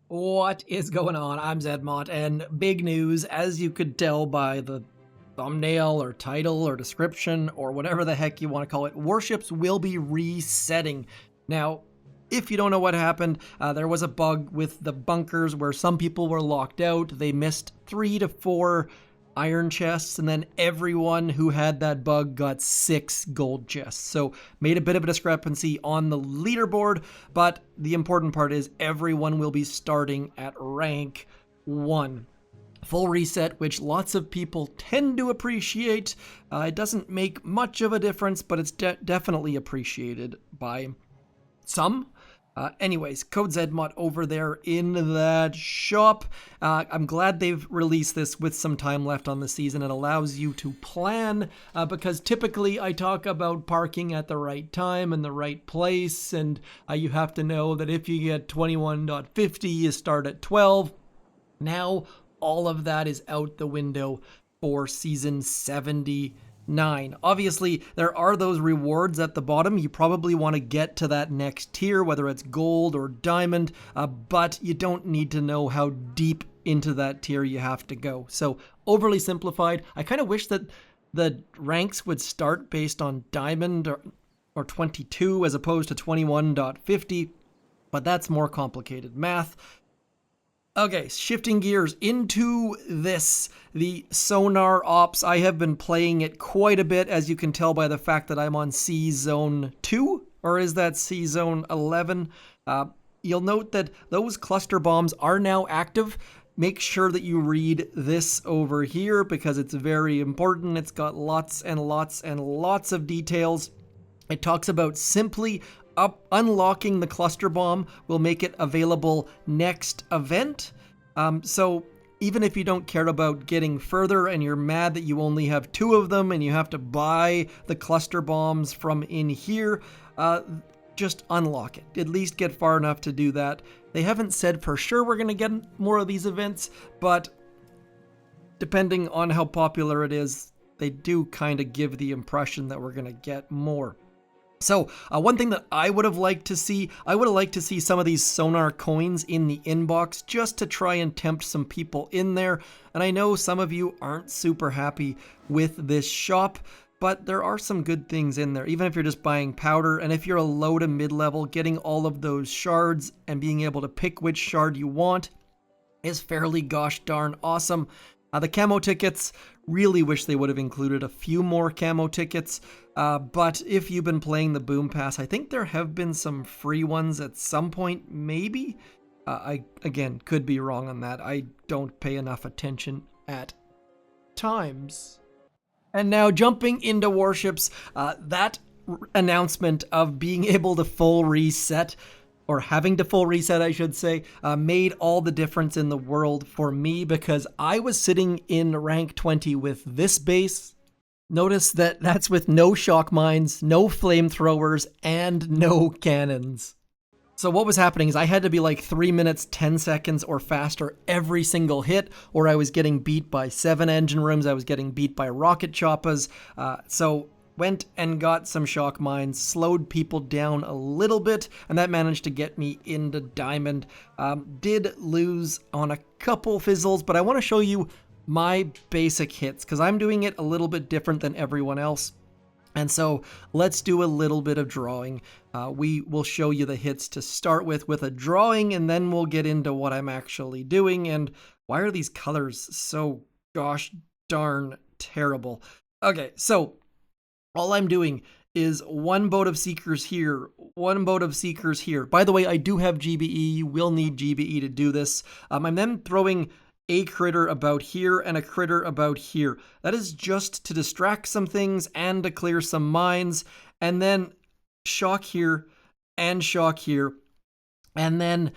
What is going on? I'm zmoT, and big news, as you could tell by the thumbnail or title or description or whatever the heck you want to call it, Warships will be resetting. Now, if you don't know what happened, there was a bug with the bunkers where some people were locked out. They missed 3 to 4 iron chests, and then everyone who had that bug got 6 gold chests. So made a bit of a discrepancy on the leaderboard, but the important part is everyone will be starting at rank 1. Full reset, which lots of people tend to appreciate. It doesn't make much of a difference, but it's definitely appreciated by some. Anyways, code zmoT over there in that shop. I'm glad they've released this with some time left on the season. It allows you to plan, because typically I talk about parking at the right time and the right place, and you have to know that if you get 21.50, you start at 12. Now, all of that is out the window for Season 79. Obviously, there are those rewards at the bottom. You probably want to get to that next tier, whether it's gold or diamond, but you don't need to know how deep into that tier you have to go. So, overly simplified. I kind of wish that the ranks would start based on diamond or 22 as opposed to 21.50, but that's more complicated math. Okay, shifting gears into this, the Sonar Ops. I have been playing it quite a bit, as you can tell by the fact that I'm on C Zone 2, or is that C Zone 11? You'll note that those cluster bombs are now active. Make sure that you read this over here because it's very important. It's got lots and lots and lots of details. It talks about simply unlocking the cluster bomb will make it available next event. So even if you don't care about getting further and you're mad that you only have 2 of them and you have to buy the cluster bombs from in here, just unlock it. At least get far enough to do that. They haven't said for sure we're going to get more of these events, but depending on how popular it is, they do kind of give the impression that we're going to get more. So one thing that I would have liked to see, I would have liked to see some of these Sonar coins in the inbox just to try and tempt some people in there. And I know some of you aren't super happy with this shop, but there are some good things in there, even if you're just buying powder. And if you're a low to mid-level, getting all of those shards and being able to pick which shard you want is fairly gosh darn awesome. The camo tickets, really wish they would have included a few more camo tickets, but if you've been playing the Boom Pass, I think there have been some free ones at some point, maybe? I, again, could be wrong on that. I don't pay enough attention at times. And now jumping into Warships, that announcement of being able to full reset, or having to full reset, I should say, made all the difference in the world for me because I was sitting in rank 20 with this base. Notice that that's with no shock mines, no flamethrowers, and no cannons. So what was happening is I had to be like 3 minutes, 10 seconds or faster every single hit, or I was getting beat by 7 engine rooms, I was getting beat by rocket choppas. So went and got some shock mines, slowed people down a little bit, and that managed to get me into diamond. Did lose on a couple fizzles, but I want to show you my basic hits because I'm doing it a little bit different than everyone else. And so let's do a little bit of drawing. We will show you the hits to start with a drawing, and then we'll get into what I'm actually doing. And why are these colors so gosh darn terrible? Okay, so all I'm doing is 1 boat of Seekers here, 1 boat of Seekers here. By the way, I do have GBE. You will need GBE to do this. I'm then throwing a critter about here and a critter about here. That is just to distract some things and to clear some mines. And then shock here and shock here. And then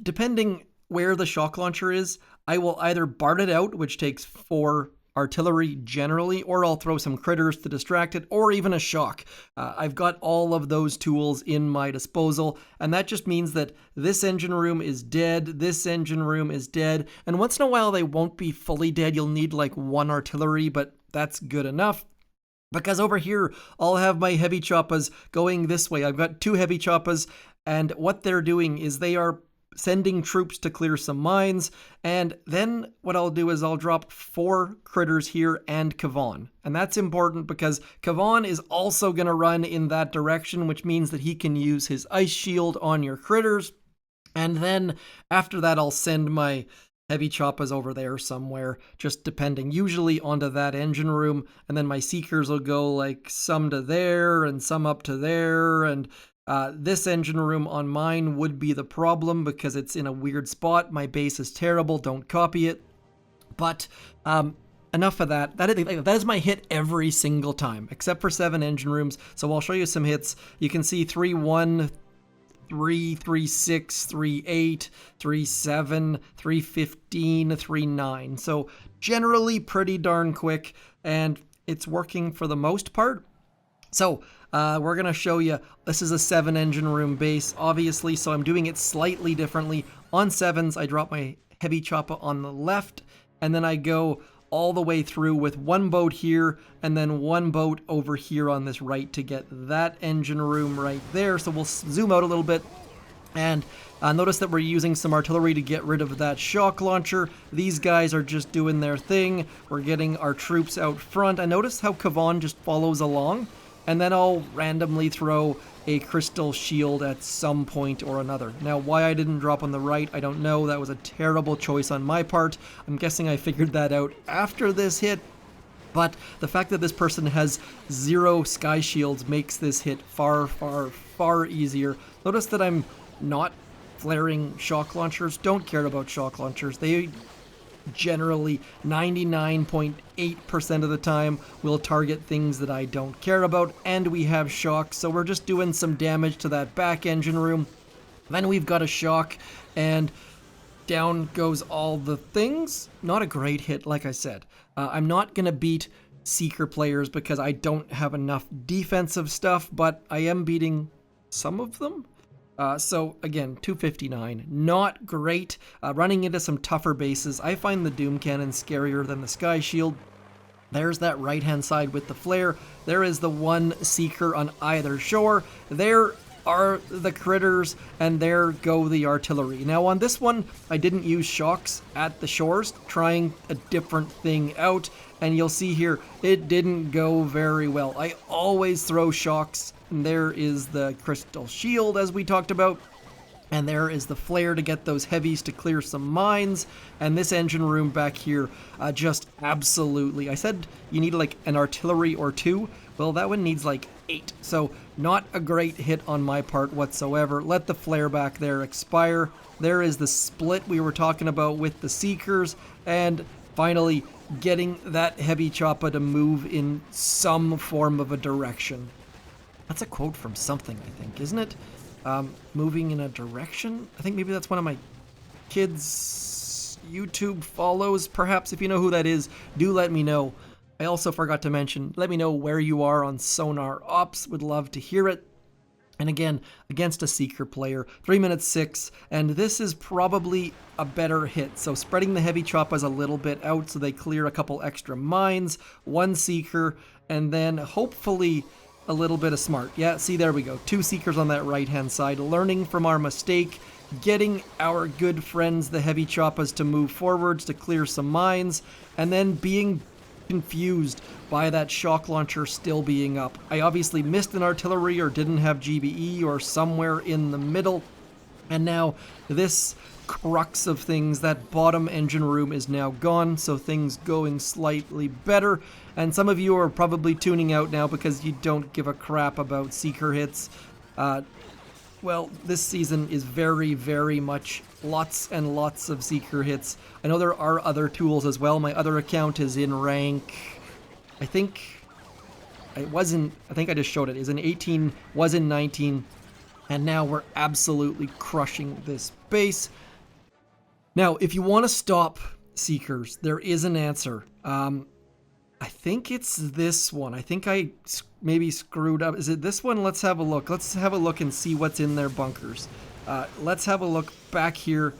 depending where the shock launcher is, I will either BART it out, which takes 4 artillery generally, or I'll throw some critters to distract it, or even a shock. I've got all of those tools in my disposal, and that just means that this engine room is dead, this engine room is dead, and once in a while they won't be fully dead. You'll need like 1 artillery, but that's good enough. Because over here, I'll have my heavy choppas going this way. I've got 2 heavy choppas, and what they're doing is they are sending troops to clear some mines, and then what I'll do is I'll drop 4 critters here and Kavan. And that's important because Kavan is also going to run in that direction, which means that he can use his ice shield on your critters. And then after that, I'll send my heavy choppas over there somewhere, just depending, usually onto that engine room, and then my seekers will go like some to there and some up to there, and this engine room on mine would be the problem because it's in a weird spot. My base is terrible, don't copy it. But enough of that. That is my hit every single time, except for 7 engine rooms. So I'll show you some hits. You can see 3-1, 3, 3-6, 3-8, 3-7, 3-15, 3-9. So generally pretty darn quick, and it's working for the most part. So we're going to show you, this is a 7 engine room base, obviously, so I'm doing it slightly differently. On 7s, I drop my heavy chopper on the left, and then I go all the way through with 1 boat here, and then 1 boat over here on this right to get that engine room right there. So we'll zoom out a little bit, and notice that we're using some artillery to get rid of that shock launcher. These guys are just doing their thing. We're getting our troops out front. And notice how Kavan just follows along, and then I'll randomly throw a crystal shield at some point or another. Now, why I didn't drop on the right, I don't know. That was a terrible choice on my part. I'm guessing I figured that out after this hit. But the fact that this person has 0 sky shields makes this hit far, far, far easier. Notice that I'm not flaring shock launchers. Don't care about shock launchers. They generally 99.8% of the time will target things that I don't care about, and we have shocks, so we're just doing some damage to that back engine room. Then we've got a shock, and down goes all the things. Not a great hit, like I said. I'm not going to beat Seeker players because I don't have enough defensive stuff, but I am beating some of them. So again, 259, not great. Running into some tougher bases. I find the Doom Cannon scarier than the Sky Shield. There's that right-hand side with the flare. There is the 1 Seeker on either shore. There are the critters, and there go the artillery. Now on this one, I didn't use shocks at the shores, trying a different thing out, and you'll see here, it didn't go very well. I always throw shocks. And there is the crystal shield, as we talked about. And there is the flare to get those heavies to clear some mines. And this engine room back here, just absolutely. I said you need like an artillery or 2. Well, that one needs like 8. So not a great hit on my part whatsoever. Let the flare back there expire. There is the split we were talking about with the Seekers. And finally, getting that heavy chopper to move in some form of a direction. That's a quote from something, I think, isn't it? Moving in a direction? I think maybe that's one of my kids' YouTube follows, perhaps. If you know who that is, do let me know. I also forgot to mention, let me know where you are on Sonar Ops. Would love to hear it. And again, against a Seeker player, 3 minutes 6, and this is probably a better hit. So spreading the heavy choppas a little bit out so they clear a couple extra mines, 1 Seeker, and then hopefully a little bit of smart. Yeah, see, there we go. 2 Seekers on that right-hand side, learning from our mistake, getting our good friends, the heavy choppas, to move forwards to clear some mines, and then being confused by that shock launcher still being up. I obviously missed an artillery or didn't have GBE or somewhere in the middle, and now this crux of things, that bottom engine room is now gone, so things going slightly better. And some of you are probably tuning out now because you don't give a crap about Seeker hits. Well, this season is very, very much lots and lots of Seeker hits. I know there are other tools as well. My other account is in rank, I think I just showed it. Is in 18, was in 19, and now we're absolutely crushing this base. Now, if you want to stop Seekers, there is an answer. I think it's this one. I think I maybe screwed up. Is it this one? Let's have a look. Let's have a look and see what's in their bunkers. Let's have a look back here.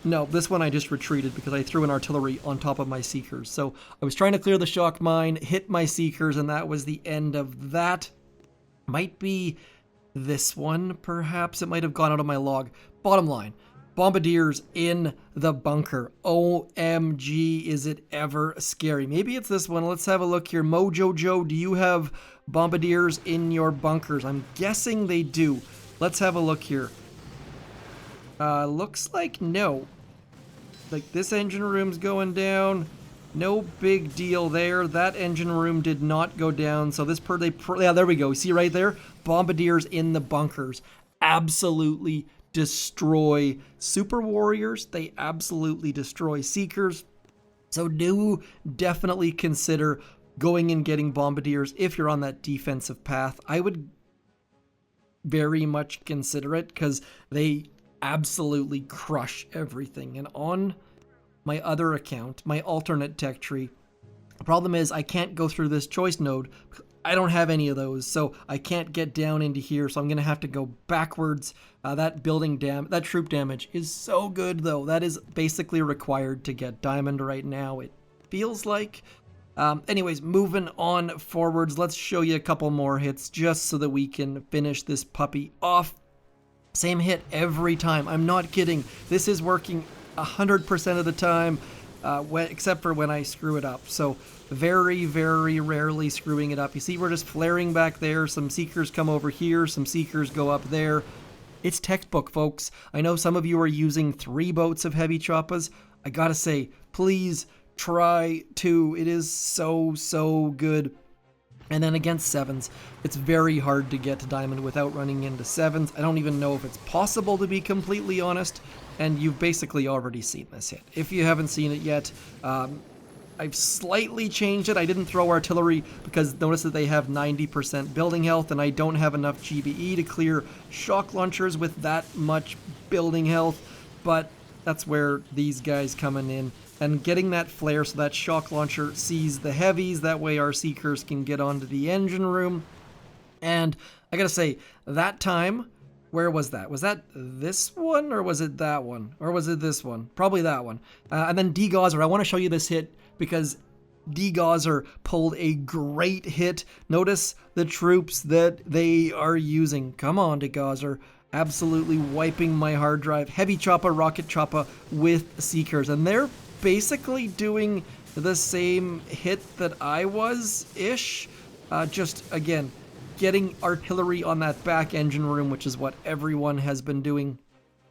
No, this one I just retreated because I threw an artillery on top of my Seekers. So I was trying to clear the shock mine, hit my Seekers, and that was the end of that. Might be this one, perhaps. It might have gone out of my log. bottom line, bombardiers in the bunker. OMG, is it ever scary? Maybe it's this one. Let's have a look here. Mojo Joe, do you have bombardiers in your bunkers? I'm guessing they do. Let's have a look here. Looks like no. Like this engine room's going down. No big deal there. That engine room did not go down. So this yeah, there we go. See right there? Bombardiers in the bunkers. Absolutely destroy super warriors. They absolutely destroy seekers. So do definitely consider going and getting bombardiers if you're on that defensive path. I would very much consider it because they absolutely crush everything. And on my other account, my alternate tech tree, the problem is I can't go through this choice node. I don't have any of those, so I can't get down into here, so I'm going to have to go backwards. That troop damage is so good, though. That is basically required to get diamond right now, it feels like. Anyways, moving on forwards, let's show you a couple more hits just so that we can finish this puppy off. Same hit every time. I'm not kidding. This is working 100% of the time, except for when I screw it up. So very, very rarely screwing it up. You see, we're just flaring back there. Some seekers come over here. Some seekers go up there. It's textbook, folks. I know some of you are using 3 boats of heavy choppas. I gotta say, please try 2. It is so, so good. And then against 7s, it's very hard to get to diamond without running into 7s. I don't even know if it's possible, to be completely honest. And you've basically already seen this hit. If you haven't seen it yet, I've slightly changed it. I didn't throw artillery because notice that they have 90% building health, and I don't have enough GBE to clear shock launchers with that much building health. But that's where these guys coming in and getting that flare so that shock launcher sees the heavies. That way our seekers can get onto the engine room. And I gotta say, that time, where was that? Was that this one, or was it that one? Or was it this one? Probably that one. And then D-Gauzer, I want to show you this hit because D-Gauzer pulled a great hit. Notice the troops that they are using. Come on, D-Gauzer. Absolutely wiping my hard drive. Heavy choppa, rocket choppa with seekers. And they're basically doing the same hit that I was-ish. Just, again, getting artillery on that back engine room, which is what everyone has been doing.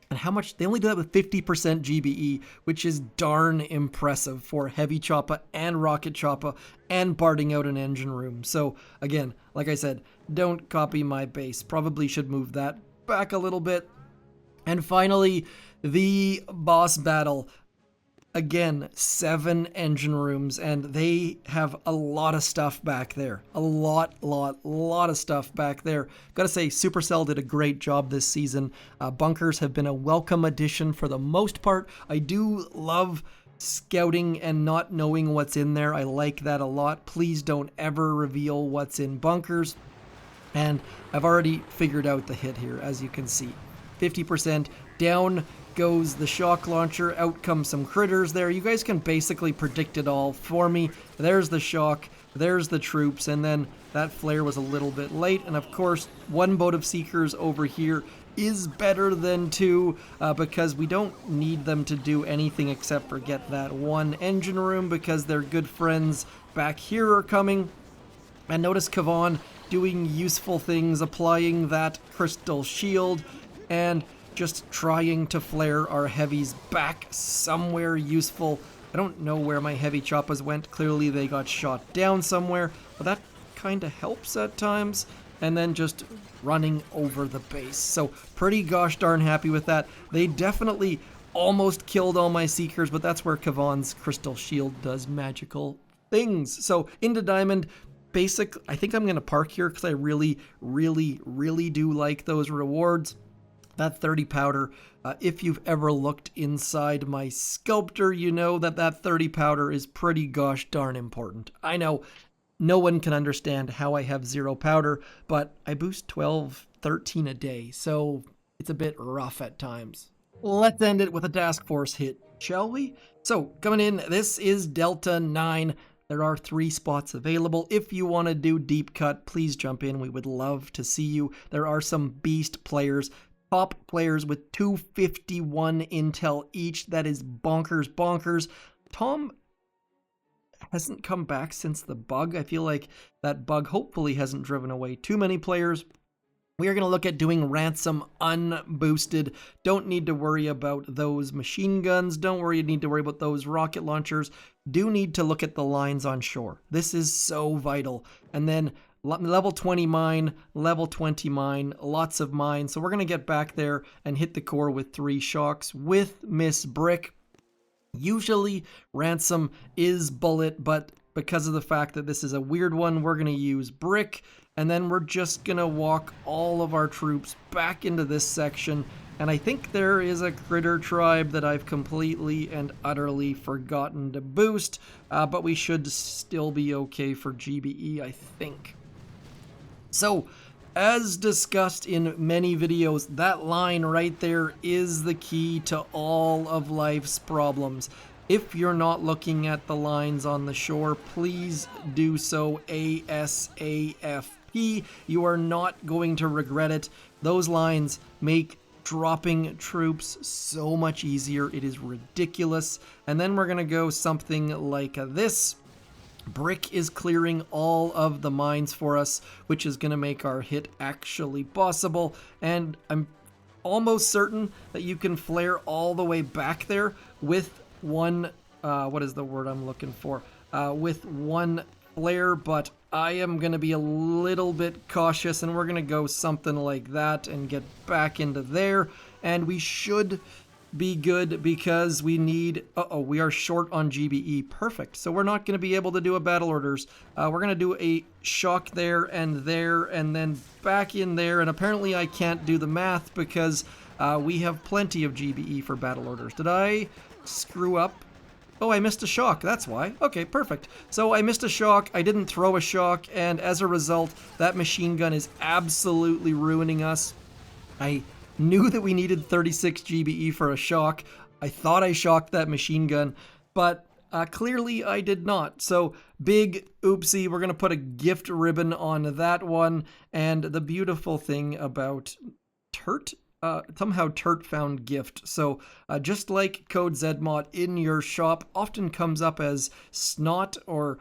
And how much? They only do that with 50% GBE, which is darn impressive for heavy choppa and rocket choppa and parting out an engine room. So, again, like I said, don't copy my base. Probably should move that back a little bit. And finally, the boss battle. Again, 7 engine rooms, and they have a lot of stuff back there. A lot of stuff back there. Gotta say, Supercell did a great job this season. Bunkers have been a welcome addition for the most part. I do love scouting and not knowing what's in there. I like that a lot. Please don't ever reveal what's in bunkers. And I've already figured out the hit here, as you can see. 50% down goes the shock launcher, out come some critters there. You guys can basically predict it all for me. There's the shock, there's the troops, and then that flare was a little bit late. And of course, 1 boat of seekers over here is better than 2 because we don't need them to do anything except for get that 1 engine room because their good friends back here are coming. And notice Kavan doing useful things, applying that crystal shield, and just trying to flare our heavies back somewhere useful. I don't know where my heavy choppas went. Clearly they got shot down somewhere, but that kind of helps at times. And then just running over the base. So pretty gosh darn happy with that. They definitely almost killed all my seekers, but that's where Kavan's crystal shield does magical things. So into diamond. I think I'm going to park here because I really do like those rewards. That 30 powder, if you've ever looked inside my sculptor, you know that 30 powder is pretty gosh darn important. I know no one can understand how I have 0 powder, but I boost 12, 13 a day, so it's a bit rough at times. Let's end it with a task force hit, shall we? So, coming in, this is Delta 9. There are 3 spots available. If you want to do deep cut, please jump in. We would love to see you. There are some beast players. top players with 251 intel each. That is bonkers. Tom hasn't come back since the bug. I feel like that bug hopefully hasn't driven away too many players. We are going to look at doing Ransom unboosted. Don't need to worry about those machine guns. Don't need to worry about those rocket launchers. Do need to look at the lines on shore. This is so vital. And then level 20 mine, level 20 mine, lots of mine. So we're going to get back there and hit the core with 3 shocks with Miss Brick. Usually Ransom is bullet, but because of the fact that this is a weird one, we're going to use Brick. And then we're just going to walk all of our troops back into this section. And I think there is a critter tribe that I've completely and utterly forgotten to boost. But we should still be okay for GBE, I think. So, as discussed in many videos, that line right there is the key to all of life's problems. If you're not looking at the lines on the shore, please do so ASAP. You are not going to regret it. Those lines make dropping troops so much easier. It is ridiculous. And then we're going to go something like this. Brick is clearing all of the mines for us, which is going to make our hit actually possible. And I'm almost certain that you can flare all the way back there with one, what is the word I'm looking for? With one flare, but I am going to be a little bit cautious, and we're going to go something like that and get back into there. And we should be good because we need, we are short on GBE. Perfect. So we're not going to be able to do a battle orders. We're going to do a shock there, and then back in there. And apparently I can't do the math because we have plenty of GBE for battle orders. Did I screw up? Oh, I missed a shock. That's why. Okay, perfect. So I missed a shock. I didn't throw a shock. And as a result, that machine gun is absolutely ruining us. I knew that we needed 36 GBE for a shock. I thought I shocked that machine gun, but clearly I did not. So big oopsie. We're going to put a gift ribbon on that one. And the beautiful thing about Turt, somehow Turt found gift. So just like code zmoT in your shop often comes up as snot or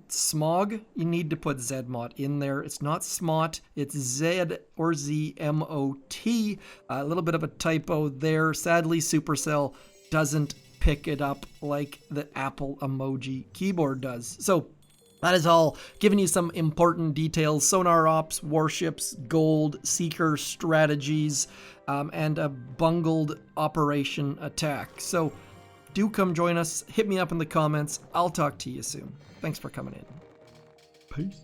smog, you need to put zmoT in there. It's not smot, it's Z or zmoT. A little bit of a typo there. Sadly, Supercell doesn't pick it up like the Apple emoji keyboard does. So that is all, giving you some important details: Sonar Ops, Warships, Gold, Seeker strategies, and a bungled Operation attack. So do come join us, hit me up in the comments. I'll talk to you soon. Thanks for coming in. Peace.